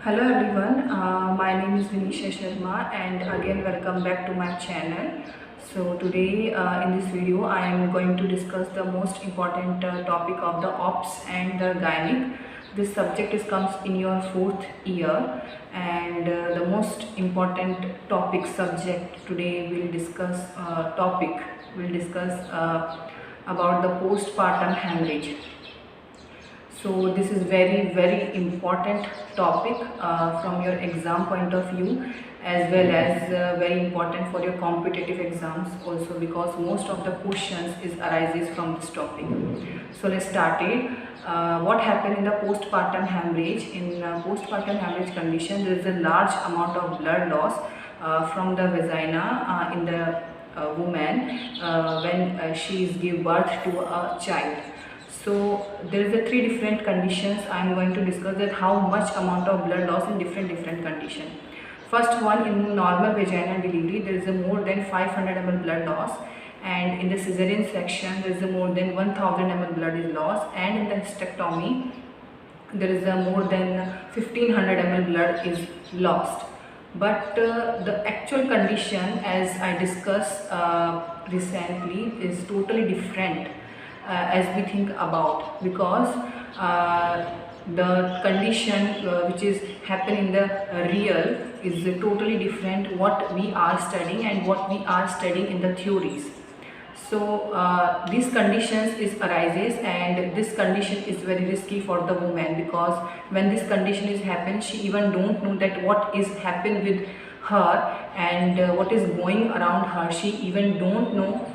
Hello everyone, my name is Vinisha Sharma and again welcome back to my channel. So today in this video I am going to discuss the most important topic of the OPS and the gynec. This subject comes in your fourth year and the most important topic subject today we'll discuss about the postpartum hemorrhage. So this is very important topic from your exam point of view, as well as very important for your competitive exams also, because most of the questions arises from this topic. So let's start it. What happened in the postpartum hemorrhage? In postpartum hemorrhage condition, there is a large amount of blood loss from the vagina in the woman when she is give birth to a child. So there is a three different conditions I am going to discuss, that how much amount of blood loss in different condition. First one, in normal vaginal delivery there is a more than 500 ml blood loss, and in the cesarean section there is a more than 1000 ml blood is lost, and in the hysterectomy there is a more than 1500 ml blood is lost. But the actual condition, as I discussed recently, is totally different as we think about, because the condition which is happen in the real is totally different what we are studying and what we are studying in the theories. So these conditions arises, and this condition is very risky for the woman, because when this condition is happen, she even don't know that what is happen with her and what is going around her. She even don't know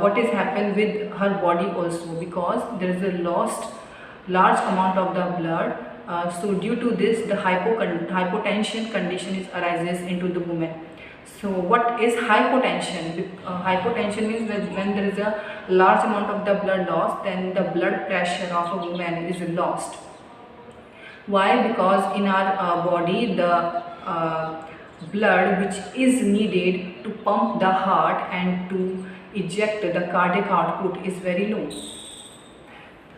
what is happened with her body also, because there is a lost large amount of the blood. So due to this, the hypotension condition arises into the woman. So what is hypotension? Hypotension means when there is a large amount of the blood loss, then the blood pressure of a woman is lost. Why? Because in our body, the blood which is needed to pump the heart and to eject the cardiac output is very low.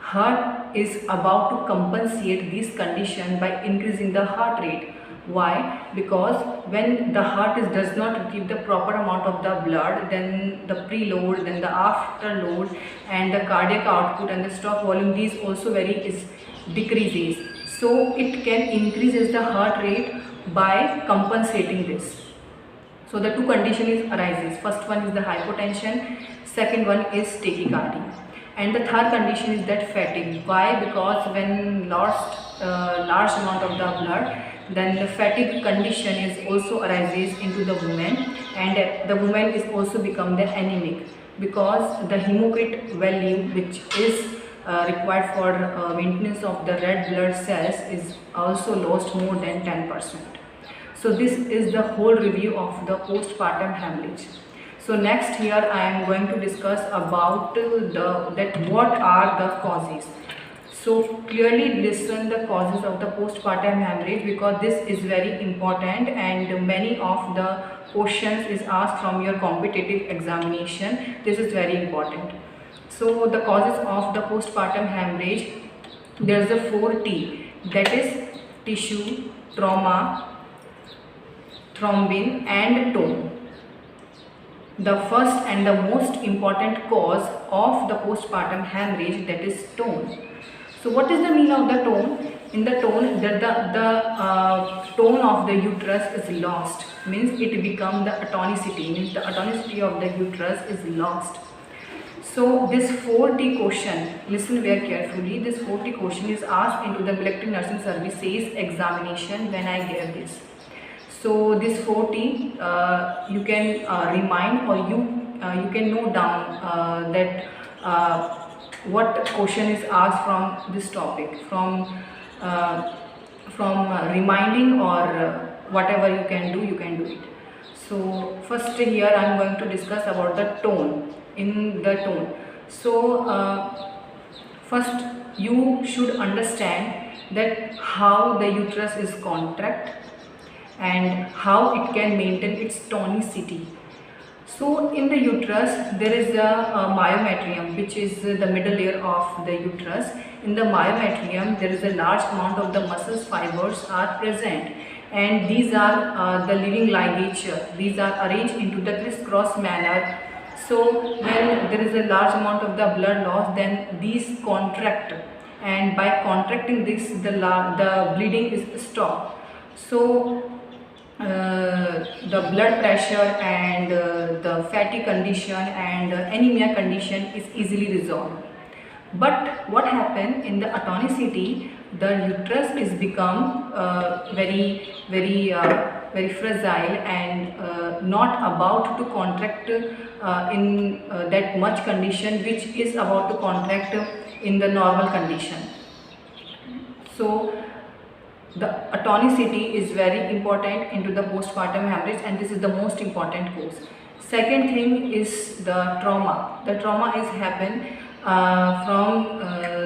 Heart is about to compensate this condition by increasing the heart rate. Why? Because when the heart does not receive the proper amount of the blood, then the preload, then the afterload, and the cardiac output and the stroke volume, these also decreases. So it can increases the heart rate by compensating this. So the two conditions arises. First one is the hypotension, second one is tachycardia, and the third condition is that fatigue. Why? Because when lost large amount of the blood, then the fatigue condition is also arises into the woman, and the woman is also become the anemic, because the hemocrite value which is required for maintenance of the red blood cells is also lost more than 10%. So this is the whole review of the postpartum hemorrhage. So next here I am going to discuss about what are the causes. So clearly listen the causes of the postpartum hemorrhage, because this is very important and many of the questions is asked from your competitive examination. This is very important. So the causes of the postpartum hemorrhage, there is a 4T, that is tissue, trauma, thrombin and tone. The first and the most important cause of the postpartum hemorrhage, that is tone. So what is the meaning of the tone? In the tone, the tone of the uterus is lost, means it becomes the atonicity, means the atonicity of the uterus is lost. So this 4T question, listen very carefully, this 4T question is asked into the Military Nursing Services examination when I gave this. So this 4T you can remind, or you can note down that what question is asked from this topic, from reminding, or whatever you can do it. So first here I am going to discuss about the tone. In the tone, so first you should understand that how the uterus is contract and how it can maintain its tonicity. So in the uterus there is a myometrium, which is the middle layer of the uterus. In the myometrium there is a large amount of the muscles fibers are present, and these are the living ligature. These are arranged into the crisscross manner. So when there is a large amount of the blood loss, then these contract, and by contracting this the bleeding is stopped. So the blood pressure and the fatty condition and anemia condition is easily resolved. But what happened in the atonicity, the uterus is become very fragile and not about to contract in that much condition which is about to contract in the normal condition. So the atonicity is very important into the postpartum hemorrhage, and this is the most important cause. Second thing is the trauma. The trauma is happen from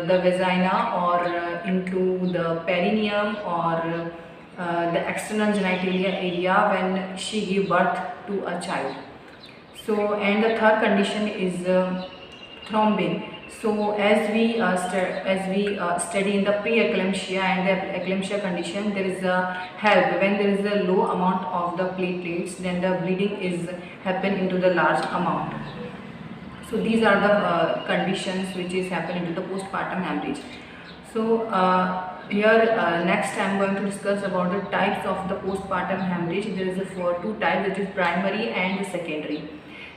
the vagina or into the perineum or the external genitalia area when she give birth to a child. So, and the third condition is thrombin. So as we study in the pre-eclampsia and the eclampsia condition, there is a help when there is a low amount of the platelets, then the bleeding is happen into the large amount. So these are the conditions which is happening to the postpartum hemorrhage. So here next I am going to discuss about the types of the postpartum hemorrhage. There is two types, which is primary and secondary.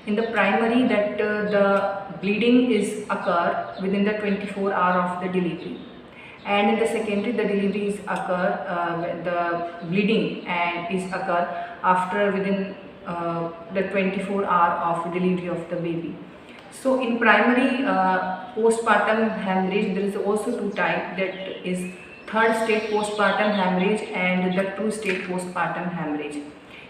In the primary, that the bleeding is occur within the 24 hour of the delivery, and in the secondary the delivery is occur the bleeding and is occur after within the 24 hour of delivery of the baby. So in primary postpartum hemorrhage, there is also two types, that is third stage postpartum hemorrhage and the two stage postpartum hemorrhage.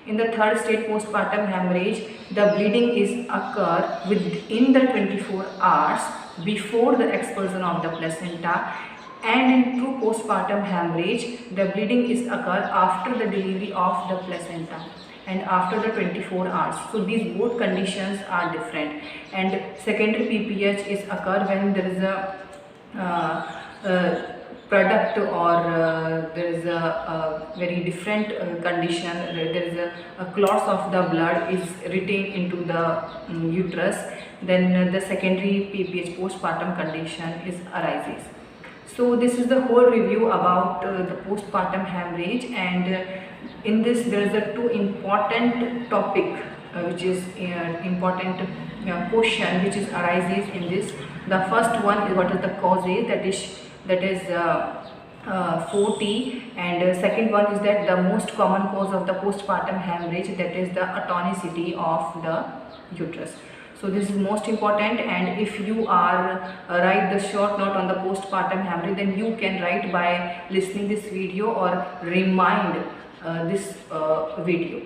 In the third stage postpartum hemorrhage, the bleeding is occur within the 24 hours before the expulsion of the placenta, and in true postpartum hemorrhage, the bleeding is occur after the delivery of the placenta and after the 24 hours. So these both conditions are different, and secondary PPH is occur when there is a product or there is a very different condition, there is a clots of the blood is retained into the uterus, then the secondary PPH postpartum condition is arises. So this is the whole review about the postpartum hemorrhage, and in this there is a two important topic which is important question which is arises in this. The first one is what is the causes, that is 4T, and second one is that the most common cause of the postpartum hemorrhage, that is the atonicity of the uterus. So this is most important, and if you are write the short note on the postpartum hemorrhage, then you can write by listening this video or remind this video.